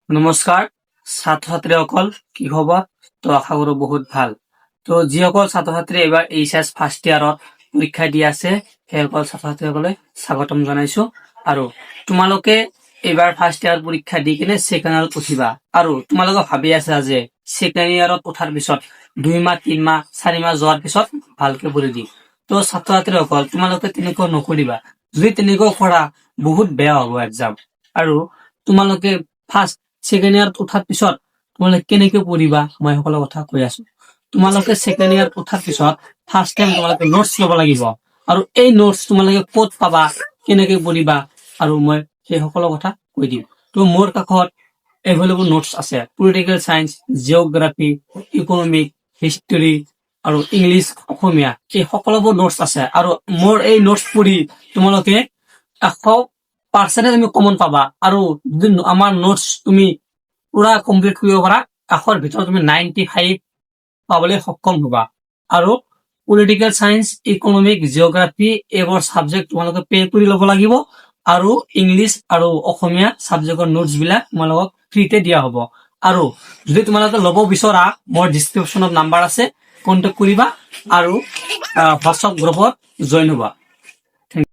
নমস্কাৰ ছাত্ৰ ছাত্ৰীসকল, কি খবৰ? তো আশা কৰো বহুত ভাল। তো যিসকল ছাত্ৰ ছাত্ৰী এবাৰ এইচএছ ফাৰ্ষ্ট ইয়াৰত পৰীক্ষা দি আছে সেইসকল ছাত্ৰ ছাত্ৰীসকলে স্বাগতম জনাইছো। আৰু তোমালোকে এইবাৰ ফাৰ্ষ্ট ইয়াৰ পৰীক্ষা দি কিনে ছেকেণ্ড ইয়াৰত উঠিবা। আৰু তোমালোকে ভাবি আছা যে ছেকেণ্ড ইয়াৰত উঠাৰ পিছত 2 মাহ 3 মাহ 4 মাহ যোৱাৰ পিছত ভালকে পঢ়ি দিম। তো ছাত্ৰ ছাত্ৰীসকল তোমালোকে তেনেকুৱা নকৰিবা। যদি তেনেকুৱা কৰা বহুত বেয়া হ'ব এক্সাম। আৰু তোমালোকে ফাৰ্ষ্ট ছেকেণ্ড ইয়াৰত উঠাৰ পিছত তোমালোকে কেনেকে পঢ়িবা মই সকলো কথা কৈ আছো। তোমালোকে ছেকেণ্ড ইয়াৰত উঠাৰ পিছত ফাৰ্ষ্ট টাইম তোমালোকে নোটছ ল'ব লাগিব। আৰু এই নোটছ তোমালোকে ক'ত পাবা, কেনেকে পঢ়িবা, আৰু মই সেই সকলো কথা কৈ দিম। তো মোৰ কাষত এভেইলেবল নোটছ আছে। Political science, geography, economic, history আৰু ইংলিছ, অসমীয়া, এই সকলোবোৰ নোটছ আছে। আৰু মোৰ এই নোটছ পঢ়ি তোমালোকে 100% তুমি কমন পাবা। আৰু যদি আমাৰ নোটছ তুমি পুৰা কমপ্লিট কৰিব পাৰা, 100ৰ ভিতৰত তুমি 95 পাবলৈ সক্ষম হবা। আৰু পলিটিকেল সায়েন্স, ইকনমিক, জিঅ'গ্ৰাফি এইবোৰ সাবজেক্ট তোমালোকে পে কৰি ল'ব লাগিব। আৰু ইংলিছ আৰু অসমীয়া সাবজেক্টৰ নোটছ বিলাক তোমালোকক ফ্ৰীতে দিয়া হ'ব। আৰু যদি তোমালোকে ল'ব বিচৰা, মোৰ ডিছক্ৰিপশ্যনত নাম্বাৰ আছে, কণ্টেক্ট কৰিবা আৰু হোৱাটছআপ গ্ৰুপত জইন হ'বা।